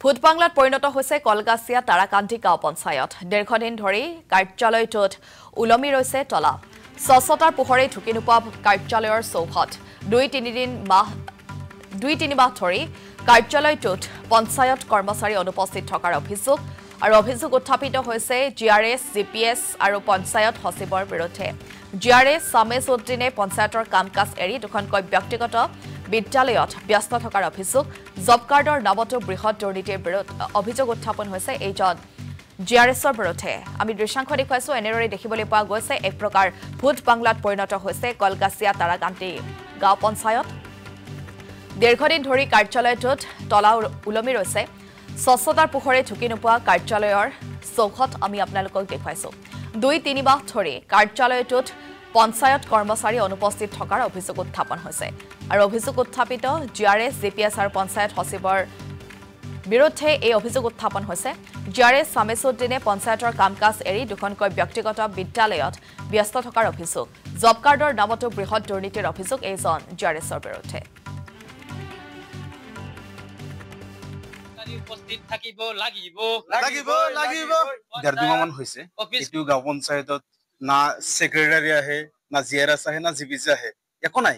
ভূত বাংলাত পৰিণত হৈছে কলগাছিয়া তাৰাকান্দি গাঁও পঞ্চায়ত। দীৰ্ঘদিন ধৰি কাৰ্যালয়টোত উলমি ৰৈছে তলা। স্বচ্ছতাৰ পোহৰে ঢুকি নোপোৱা কাৰ্যালয়ৰ চৌহদ। দুই তিনি মাহ ধৰি কাৰ্যালয়টোত পঞ্চায়ত কৰ্মচাৰী অনুপস্থিত থকাৰ অভিযোগ আৰু অভিযোগ উত্থাপিত হৈছে জিআৰএছ, জিপিএছ আৰু পঞ্চায়ত সচিবৰ বিৰুদ্ধে। জিআৰএছ সামেজউদ্দিনে পঞ্চায়তৰ কাম কাজ এৰি দুখনকৈ ব্যক্তিগত বিদ্যালয়ত ব্যস্ত থকাৰ অভিযোগ। জব কাৰ্ডৰ নামতো বৃহৎ দুৰ্নীতিৰ বিৰুদ্ধে অভিযোগ উত্থাপন হৈছে এইজন জিআৰএছৰ বিৰুদ্ধে। আমি দৃশ্যাংশ দেখুৱাইছো, এনেদৰে দেখিবলৈ পোৱা গৈছে এক প্ৰকাৰ ভূত বাংলাত পৰিণত হৈছে কলগাছিয়া তাৰাকান্দি গাঁও পঞ্চায়ত। দীৰ্ঘদিন ধৰি কাৰ্যালয়টোত তলা উলমি ৰৈছে। স্বচ্ছতাৰ পোহৰে ঢুকি নোপোৱা কাৰ্যালয়ৰ চৌহদ আমি আপোনালোকক দেখুৱাইছো। ২-৩ মাহ ধৰি কাৰ্যালয়টোত পঞ্চায়ত কৰ্মচাৰী অনুপস্থিত থকাৰ অভিযোগ উত্থাপন হৈছে আৰু অভিযোগ উত্থাপিত জিআৰএছ, জিপিএছ আৰু পঞ্চায়ত সচিবৰ বিৰুদ্ধে এই অভিযোগ উত্থাপন হৈছে। জিআৰএছ সামেজউদ্দিনে পঞ্চায়তৰ কাম কাজ এৰি দুখনকৈ ব্যক্তিগত বিদ্যালয়ত ব্যস্ত থকাৰ অভিযোগ। জব কাৰ্ডৰ নামতো বৃহৎ দুৰ্নীতিৰ অভিযোগ এইজন জিআৰএছৰ বিৰুদ্ধে। উপস্থিত থাকিব লাগিব। দেড়-দুমাহমান হৈছে এইটো গাঁও পঞ্চায়তত না সেক্ৰেটাৰী আহে, না জিআৰএছ আহে, না জিপিএছ আহে, একো নাই।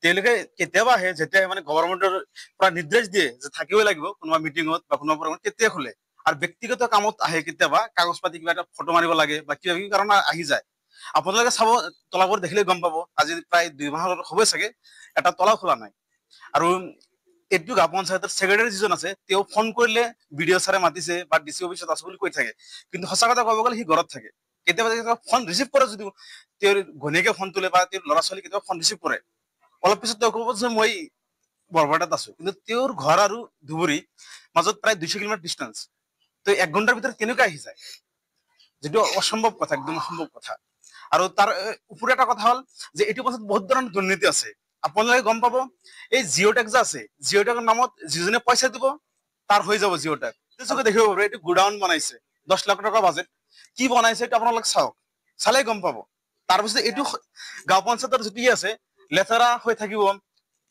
তেওঁলোকে কেতিয়াবা আহে, যেতিয়া মানে গভৰ্ণমেণ্টৰ পৰা নিৰ্দেশ দিয়ে যে থাকিবই লাগিব কোনোবা মিটিঙত বা কোনোবা প্ৰগ্ৰামত, তেতিয়া খোলে। আৰু ব্যক্তিগত কামত আহে, কেতিয়াবা কাগজ পাতি কিবা এটা ফটো মাৰিব লাগে বা কিবা কিবি কাৰণে আহি যায়। আপোনালোকে চাব, তলাবোৰ দেখিলে গম পাব আজি প্ৰায় 2 মাহৰ হ'বই চাগে এটা তলা খোলা নাই। আৰু এইটো গাঁও পঞ্চায়তৰ ছেক্ৰেটাৰী যিজন আছে, তেওঁ ফোন কৰিলে বিডিঅ ছাৰে মাতিছে বা ডিচি অফিচত আছে বুলি কৈ থাকে, কিন্তু সঁচা কথা ক'ব গ'লে সি ঘৰত থাকে। কেতিয়াবা ফোন ৰিচিভ কৰে, যদিও তেওঁৰ ঘনীয়েকে ফোন তোলে বা তেওঁৰ ল'ৰা ছোৱালী কেতিয়াবা ফোন ৰিচিভ কৰে, অলপ পিছত তেওঁ ক'ব যে মই বৰপেটাত আছো, কিন্তু তেওঁৰ ঘৰ আৰু ধুবুৰী মাজত প্ৰায় 200 কিলোমিটাৰ ডিষ্টেঞ্চ। তো 1 ঘণ্টাৰ ভিতৰত কেনেকৈ আহি যায়, যিটো অসম্ভৱ কথা, একদম অসম্ভৱ কথা। আৰু তাৰ উপৰি এটা কথা হ'ল যে এইটো পাছত বহুত ধৰণৰ দুৰ্নীতি আছে। আপোনালোকে গম পাব, এই জিঅ'টেক যে আছে, জিঅ'টেকৰ নামত যিজনে পইচা দিব তাৰ হৈ যাব জিঅ'টেক। দেখিব পাব এইটো গোডাউন বনাইছে, 10 লাখ টকা বাজেট। কি বনাইছে এইটো আপোনালোকে চাওক, চালেই গম পাব। তাৰপিছত এইটো গাঁও পঞ্চায়তৰ যিটো আছে, লেতেৰা হৈ থাকিব,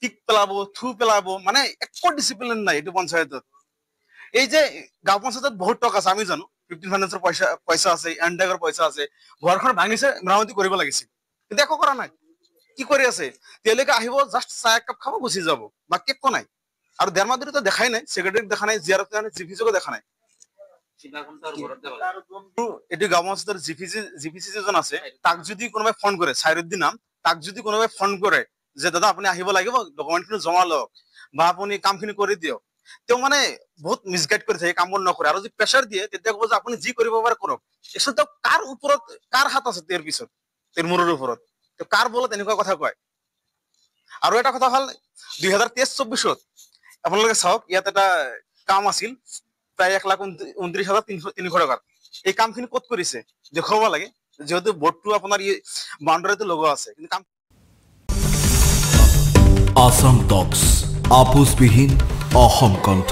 টিক পেলাব, থু পেলাব, মানে একো ডিচিপ্লিন নাই এইটো পঞ্চায়তত। এই যে গাঁও পঞ্চায়তত বহুত টকা আছে, আমি জানো 15 ফাইনেন্সৰ পইচা আছে, এনডেগৰ পইচা আছে। ঘৰখন ভাঙিছে, মেৰামতি কৰিব লাগিছিল, কিন্তু একো কৰা নাই। কি কৰি আছে তেওঁলোকে? আহিব, জাষ্ট চাহ একাপ খাব, গুচি যাব, বাকী একো নাই। আৰু 1.5 মাহ ধৰি তো দেখাই নাই, ছেক্ৰেটাৰীক দেখা নাই, জিআৰএফ দেখা নাই, জিপিচিকো দেখা নাই। এইটো গাঁও পঞ্চায়তৰ জিপিচি যিজন আছে, তাক যদি কোনোবাই ফোন কৰে, চাইৰুদ্দিন নাম, তাক যদি কোনোবাই ফোন কৰে যে দাদা আপুনি আহিব লাগিব, ডকুমেণ্টখিনি জমা লওক বা আপুনি কামখিনি কৰি দিয়ক, তেওঁ মানে বহুত মিছগাইড কৰি থাকে, কামবোৰ নকৰে। আৰু যদি প্ৰেছাৰ দিয়ে, তেতিয়া ক'ব যে আপুনি যি কৰিব পাৰে কৰক। একচুৱেলি তেওঁ কাৰ ওপৰত, কাৰ হাত আছে তেওঁৰ পিছত, তেওঁৰ মূৰৰ ওপৰত? তেওঁ কাৰ বলত এনেকুৱা কথা কয়? আৰু এটা কথা হ'ল 2023-24 আপোনালোকে চাওক, ইয়াত এটা কাম আছিল প্ৰায় 1,29,300 টকাৰ। এই কামখিনি ক'ত কৰিছে দেখুৱাব লাগে, যিহেতু বৰ্ডটো আপোনাৰ বাউণ্ডাৰীটো লগোৱা আছে, কিন্তু কাম। আসাম টক্স, আপোচবিহীন অসম কণ্ঠ।